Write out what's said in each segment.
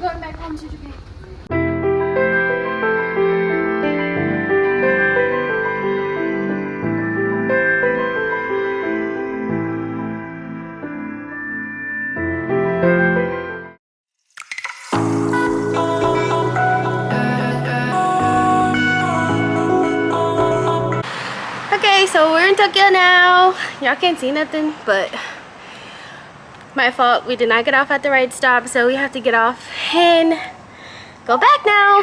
going back home to Japan. Okay, so we're in Tokyo now. Y'all can't see nothing, but my fault. We did not get off at the right stop, so we have to get off and go back now.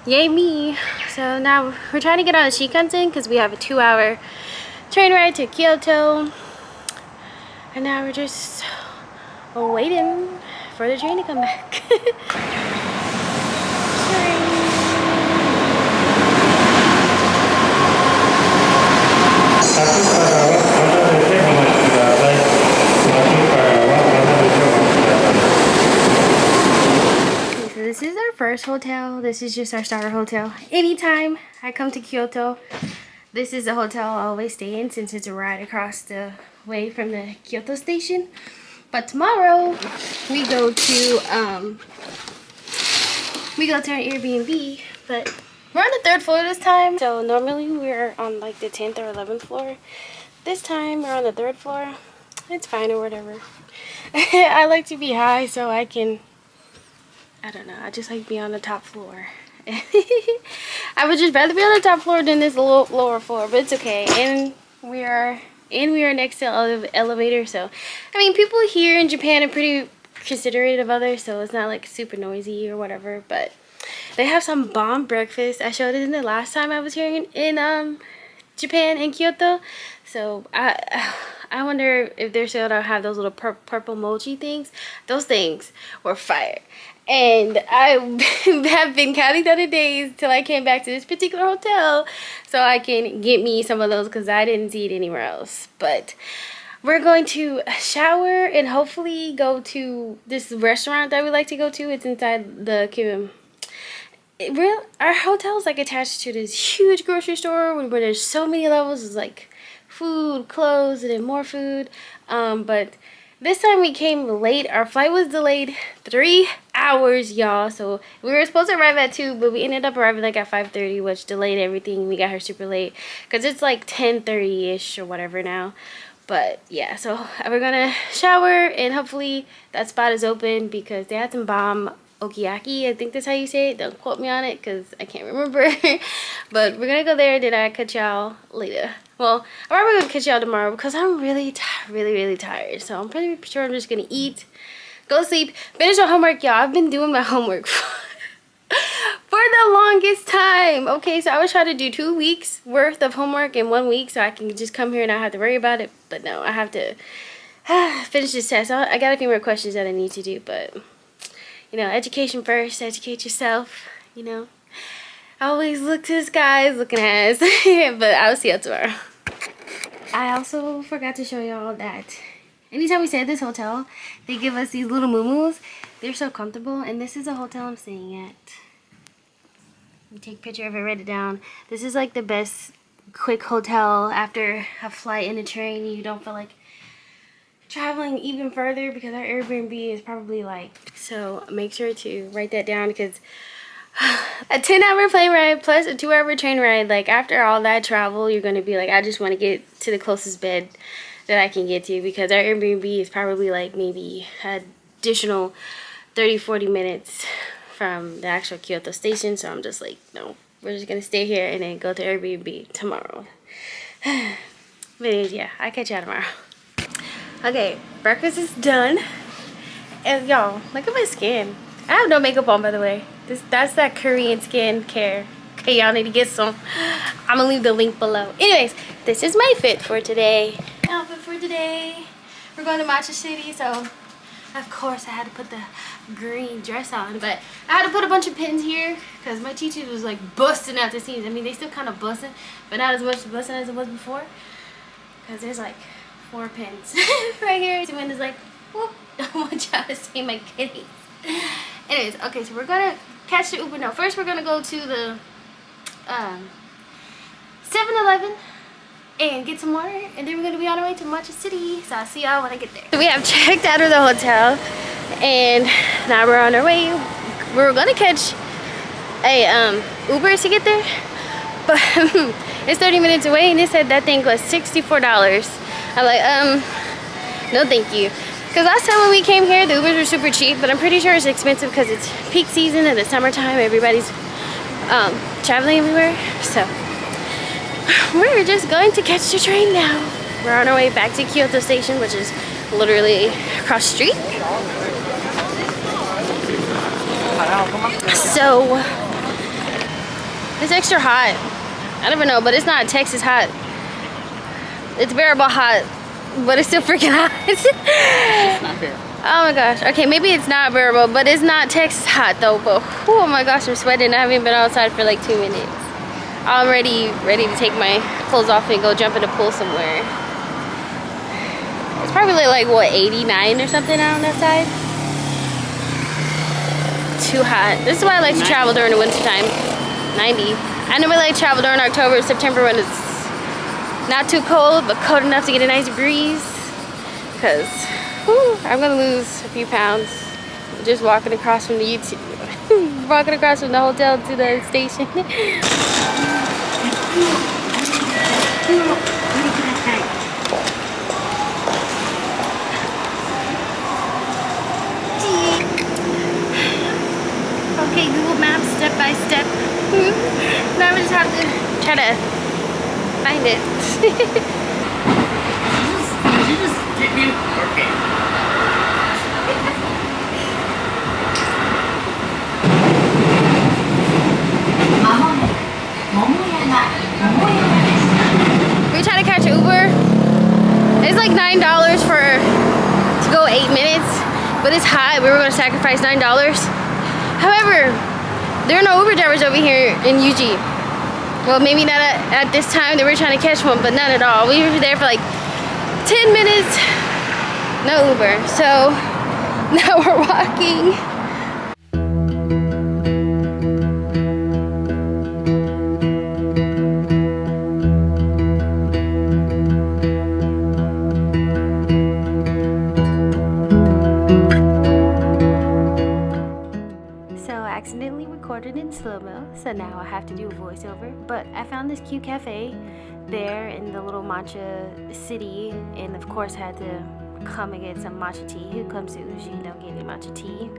Yay me. So now we're trying to get on the Shinkansen because we have a 2-hour train ride to Kyoto. And now we're just waiting for the train to come back. This is our first hotel. This is just our starter hotel. Anytime I come to Kyoto, this is the hotel I always stay in since it's right across the way from the Kyoto station. But tomorrow we go to an Airbnb, but we're on the 3rd floor this time. So normally we're on like the 10th or 11th floor. This time we're on the 3rd floor. It's fine or whatever. I like to be high so I can, I don't know, I just like to be on the top floor. I would just rather be on the top floor than this lower floor, but it's okay. And we are next to the elevator, so I mean, people here in Japan are pretty considerate of others, so it's not like super noisy or whatever. But they have some bomb breakfast. I showed it in the last time I was here in Japan, in Kyoto. So I wonder if they're still gonna have those little purple mochi things. Those things were fire. And I have been counting down the days till I came back to this particular hotel so I can get me some of those because I didn't see it anywhere else. But we're going to shower and hopefully go to this restaurant that we like to go to. It's inside the our hotel is like attached to this huge grocery store where there's so many levels. It's like food, clothes, and then more food. But this time we came late. Our flight was delayed 3 hours, y'all. So we were supposed to arrive at 2, but we ended up arriving like at 5:30, which delayed everything. We got here super late because it's like 10:30-ish or whatever now. But yeah, so we're gonna shower and hopefully that spot is open because they had some bomb okiyaki. I think that's how you say it. Don't quote me on it because I can't remember. But we're gonna go there. Then I catch y'all later. Well, I'm probably gonna catch y'all tomorrow because I'm really tired. So I'm pretty sure I'm just gonna eat, go sleep, finish my homework, y'all. I've been doing my homework for the longest time. Okay, so I was trying to do 2 weeks worth of homework in 1 week so I can just come here and not have to worry about it. But no, I have to finish this test. I got a few more questions that I need to do, but you know, education first, educate yourself, you know. I always look to the skies looking at us. But I'll see y'all tomorrow. I also forgot to show y'all that anytime we stay at this hotel, they give us these little moo-moos. They're so comfortable, and this is the hotel I'm staying at. You take a picture of it, write it down. This is like the best quick hotel after a flight in a train. You don't feel like traveling even further because our Airbnb is probably like, so make sure to write that down because a 10-hour plane ride plus a 2-hour train ride, like after all that travel, you're going to be like, I just want to get to the closest bed that I can get to because our Airbnb is probably like maybe additional 30-40 minutes from the actual Kyoto station. So I'm just like, no, we're just going to stay here and then go to Airbnb tomorrow. But anyways, yeah, I'll catch y'all tomorrow. Okay, breakfast is done. And y'all, look at my skin. I have no makeup on, by the way. That's that Korean skin care. Okay, y'all need to get some. I'm gonna leave the link below. Anyways, this is my fit for today. Outfit for today. We're going to Matcha City, so of course I had to put the green dress on. But I had to put a bunch of pins here because my teacher was like busting out the seams. I mean, they still kind of busting, but not as much busting as it was before. Because there's like 4 pins right here. The wind is like, whoop. I want y'all to see my kitties. Anyways, okay, so we're gonna catch the Uber. No, first we're gonna go to the 7-Eleven and get some water, and then we're gonna be on our way to Matcha City. So I'll see y'all when I get there. So we have checked out of the hotel, And now we're on our way. We were gonna catch a Uber to get there, but it's 30 minutes away, and it said that thing was $64. I'm like, no thank you. Because last time when we came here, the Ubers were super cheap, but I'm pretty sure it's expensive because it's peak season in the summertime. Everybody's traveling everywhere. So we're just going to catch the train now. We're on our way back to Kyoto Station, which is literally across the street. So it's extra hot. I don't even know, but it's not Texas hot. It's bearable hot, but it's still freaking hot. It's not bearable. Oh my gosh. Okay, maybe it's not bearable, but it's not Texas hot though. But oh my gosh, I'm sweating. I haven't been outside for like 2 minutes. I'm ready to take my clothes off and go jump in the pool somewhere. It's probably like what, 89 or something out on that side. Too hot. This is why I like to travel during the winter time. 90. I never like to travel during October, September when it's not too cold, but cold enough to get a nice breeze. Because I'm gonna lose a few pounds just walking across from the walking across from the hotel to the station. Okay, Google Maps, step by step. Now we just have to try to find it. Did you just get me? Okay. We try to catch an Uber. It's like $9 to go 8 minutes, but it's hot. We were going to sacrifice $9. However, there are no Uber drivers over here in Uji. Well, maybe not at this time. They were trying to catch one, but not at all. We were there for like 10 minutes. No Uber. So now we're walking. In slow-mo, so now I have to do a voiceover. But I found this cute cafe there in the little matcha city, and of course had to come and get some matcha tea. Who comes to Uji and don't get any matcha tea?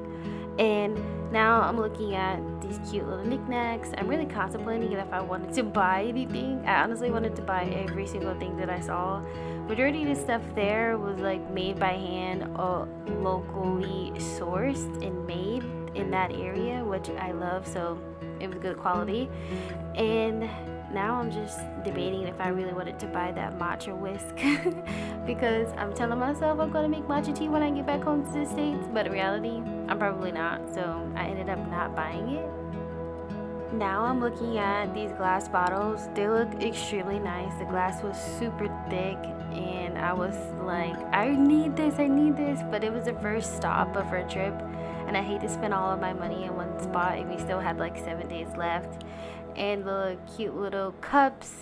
And now I'm looking at these cute little knickknacks. I'm really contemplating if I wanted to buy anything. I honestly wanted to buy every single thing that I saw. Majority of the stuff there was like made by hand or locally sourced and made in that area, which I love, so it was good quality. And now I'm just debating if I really wanted to buy that matcha whisk because I'm telling myself I'm gonna make matcha tea when I get back home to the States, but in reality I'm probably not, so I ended up not buying it. Now I'm looking at these glass bottles. They look extremely nice. The glass was super thick and I was like, I need this, but it was the first stop of our trip. And I hate to spend all of my money in one spot, and we still had like 7 days left. And the cute little cups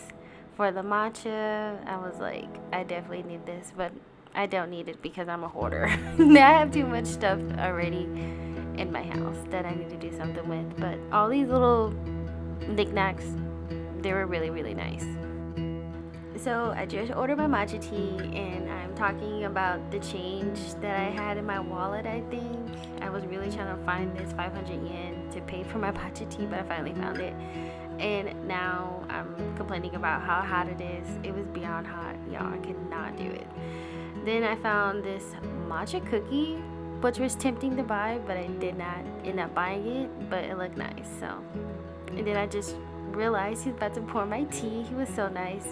for the matcha. I was like, I definitely need this, but I don't need it because I'm a hoarder. I have too much stuff already in my house that I need to do something with. But all these little knickknacks, they were really, really nice. So I just ordered my matcha tea, and I'm talking about the change that I had in my wallet. I think I was really trying to find this 500 yen to pay for my matcha tea, but I finally found it. And now I'm complaining about how hot it is. It was beyond hot, y'all. I could not do it. Then I found this matcha cookie, which was tempting to buy, but I did not end up buying it, but it looked nice. So, and then I just realized he's about to pour my tea. He was so nice.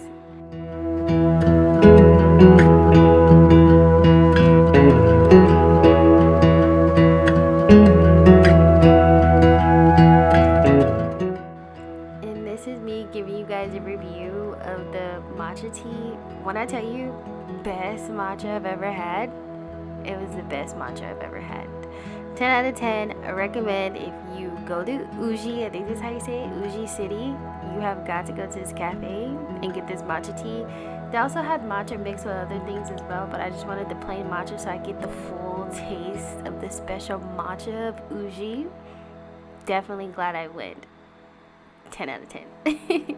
And this is me giving you guys a review of the matcha tea. When I tell you best matcha I've ever had, it was the best matcha I've ever had. 10 out of 10. I recommend if you go to Uji, I think that's how you say it, Uji City, you have got to go to this cafe and get this matcha tea. They also had matcha mixed with other things as well, but I just wanted the plain matcha so I get the full taste of the special matcha of Uji. Definitely glad I went. 10 out of 10.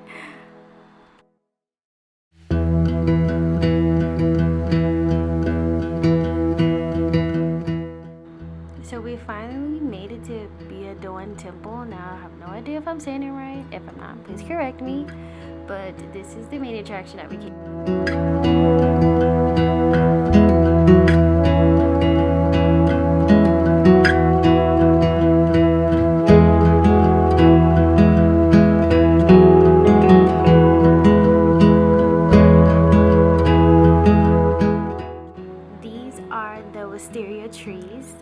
So we finally made it to Byodoin Temple. Now I have no idea if I'm saying it right. If I'm not, please correct me. But this is the main attraction that we came. These are the wisteria trees.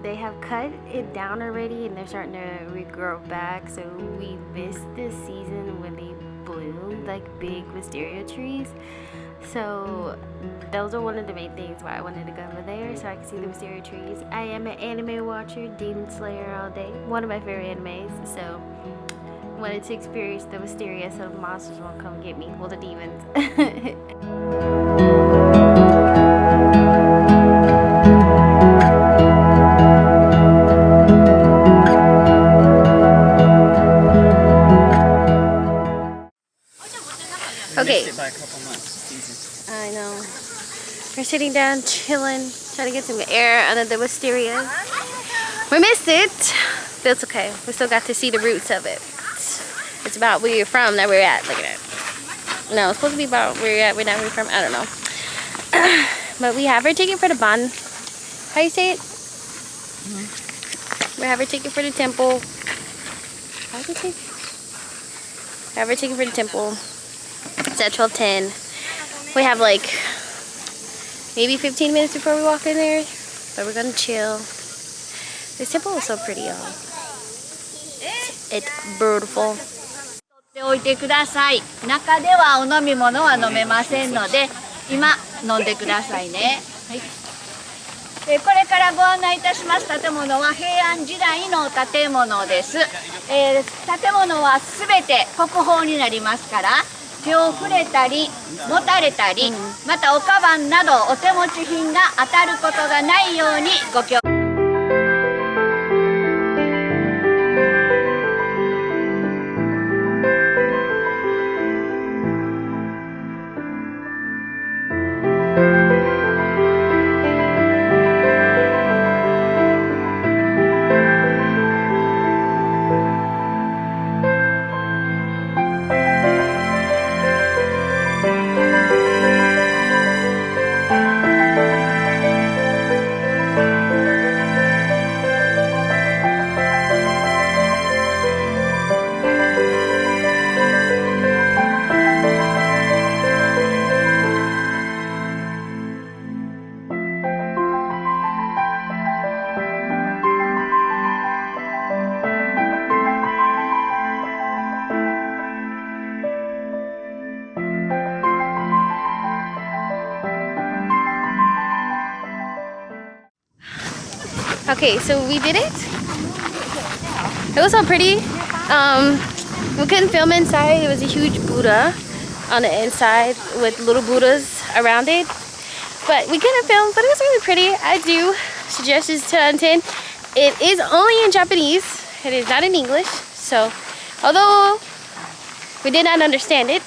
They have cut it down already and they're starting to regrow back. So we missed this season when they bloom like big wisteria trees. So those are one of the main things why I wanted to go over there so I could see the wisteria trees. I am an anime watcher, Demon Slayer all day. One of my favorite animes. So wanted to experience the wisteria so the monsters won't come get me. Well, the demons. Okay. Missed it by a couple months. I know. We're sitting down, chilling, trying to get some air under the wisteria. We missed it. That's okay. We still got to see the roots of it. It's about where you're from, not where you're at. Look at it. No, it's supposed to be about where you're at, not where you're from. I don't know. But we have our ticket for the bond. How you say it? We have our ticket for the temple. How do you say? We have our ticket for the temple. It's at 12:10. We have like maybe 15 minutes before we walk in there, but we're gonna chill. This temple is so pretty, y'all. It's beautiful. ておいてください。中ではお飲み物は飲めませんので、今飲んでくださいね。はい。これからご案内いたします建物は平安時代の建物です。建物はすべて国宝になりますから、手を触れたり持たれたり、またおかばんなどお手持ち品が当たることがないようにご協力。Okay, so we did it. It was so pretty. We couldn't film inside. It was a huge Buddha on the inside with little Buddhas around it. But we couldn't film, but it was really pretty. I do suggest this to attend. It is only in Japanese. It is not in English. So, although we did not understand it,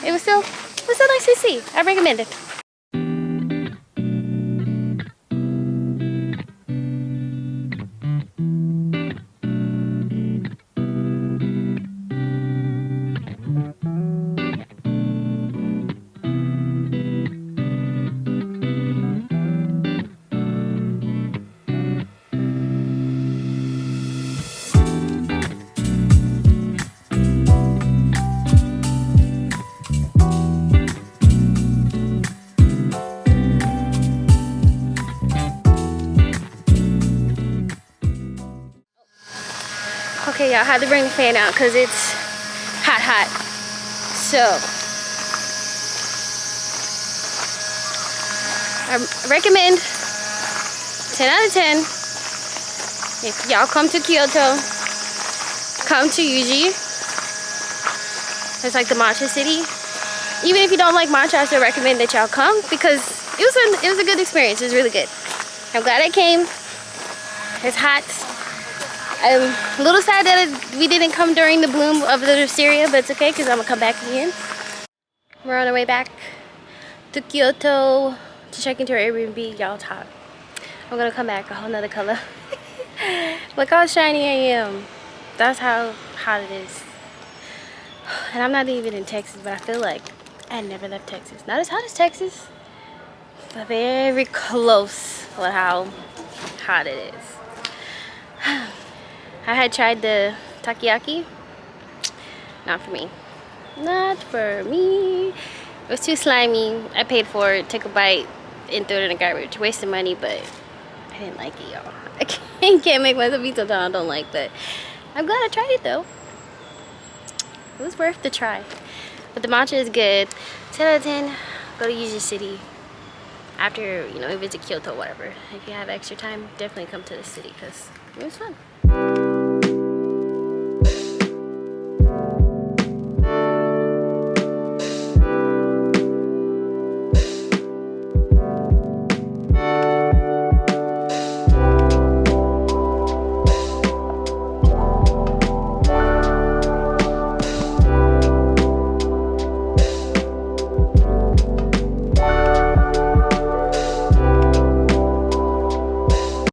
it was still nice to see. I recommend it. Okay, y'all, had to bring the fan out because it's hot. So, I recommend 10 out of 10. If y'all come to Kyoto, come to Uji. It's like the matcha city. Even if you don't like matcha, I still recommend that y'all come because it was fun. It was a good experience. It was really good. I'm glad I came. It's hot. I'm a little sad that we didn't come during the bloom of the wisteria, but it's okay because I'm gonna come back again. We're on our way back to Kyoto to check into our Airbnb. Y'all, it's hot. I'm gonna come back a whole nother color. Look how shiny I am. That's how hot it is. And I'm not even in Texas, but I feel like I never left Texas. Not as hot as Texas, but very close with how hot it is. I had tried the takoyaki. Not for me. Not for me. It was too slimy. I paid for it, took a bite, and threw it in the garbage. Wasted money, but I didn't like it, y'all. I can't make myself eat something I don't like, but I'm glad I tried it though. It was worth the try. But the matcha is good. 10 out of 10. Go to Uji City. After, you know, you visit Kyoto or whatever. If you have extra time, definitely come to the city because it was fun.